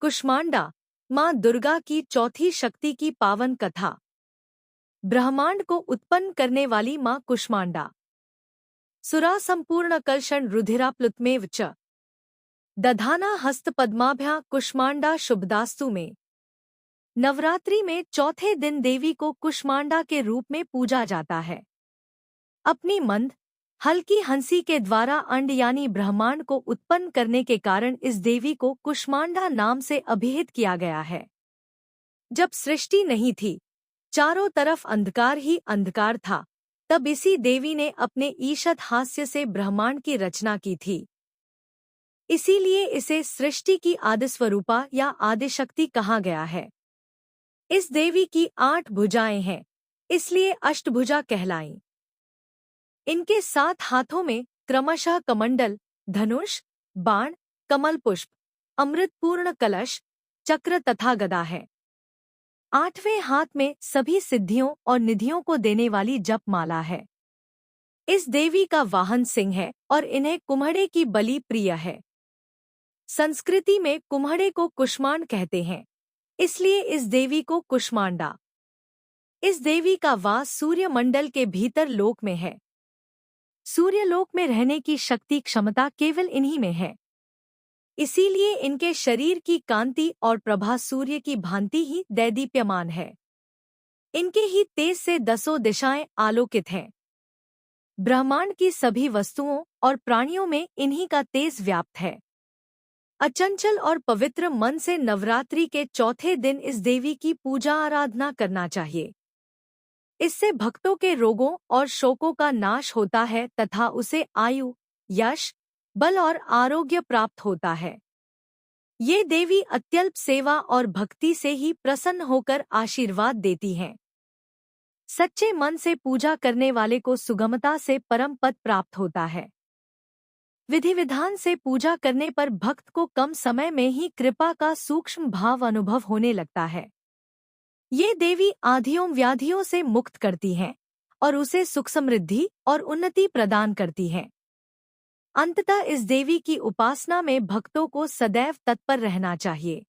कुष्मांडा, माँ दुर्गा की चौथी शक्ति की पावन कथा। ब्रह्मांड को उत्पन्न करने वाली माँ कुष्मांडा। सुरा संपूर्ण कलशण रुधिराप्लुतमेव च दधाना हस्तपद्माभ्या कुष्मांडा शुभदास्तु में। नवरात्रि में चौथे दिन देवी को कुष्मांडा के रूप में पूजा जाता है। अपनी मंद हल्की हंसी के द्वारा अंड यानी ब्रह्मांड को उत्पन्न करने के कारण इस देवी को कुष्मांडा नाम से अभिहित किया गया है। जब सृष्टि नहीं थी, चारों तरफ अंधकार ही अंधकार था, तब इसी देवी ने अपने ईषद हास्य से ब्रह्मांड की रचना की थी। इसीलिए इसे सृष्टि की आदिस्वरूपा या आदिशक्ति कहा गया है। इस देवी की 8 भुजाएं हैं, इसलिए अष्टभुजा कहलाईं। इनके 7 हाथों में क्रमशः कमंडल, धनुष, बाण, कमल पुष्प, अमृतपूर्ण कलश, चक्र तथा गदा है। 8वें हाथ में सभी सिद्धियों और निधियों को देने वाली जपमाला है। इस देवी का वाहन सिंह है और इन्हें कुम्हड़े की बलि प्रिय है। संस्कृति में कुम्हड़े को कुष्मांड कहते हैं, इसलिए इस देवी को कुष्मांडा। इस देवी का वास सूर्यमंडल के भीतर लोक में है। सूर्यलोक में रहने की शक्ति क्षमता केवल इन्हीं में है। इसीलिए इनके शरीर की कांति और प्रभा सूर्य की भांति ही दैदीप्यमान है। इनके ही तेज से 10 दिशाएं आलोकित हैं। ब्रह्मांड की सभी वस्तुओं और प्राणियों में इन्हीं का तेज व्याप्त है। अचंचल और पवित्र मन से नवरात्रि के चौथे दिन इस देवी की पूजा आराधना करना चाहिए। इससे भक्तों के रोगों और शोकों का नाश होता है तथा उसे आयु, यश, बल और आरोग्य प्राप्त होता है। ये देवी अत्यल्प सेवा और भक्ति से ही प्रसन्न होकर आशीर्वाद देती हैं। सच्चे मन से पूजा करने वाले को सुगमता से परम पद प्राप्त होता है। विधि विधान से पूजा करने पर भक्त को कम समय में ही कृपा का सूक्ष्म भाव अनुभव होने लगता है। ये देवी आधियों व्याधियों से मुक्त करती हैं और उसे सुख समृद्धि और उन्नति प्रदान करती हैं। अंततः इस देवी की उपासना में भक्तों को सदैव तत्पर रहना चाहिए।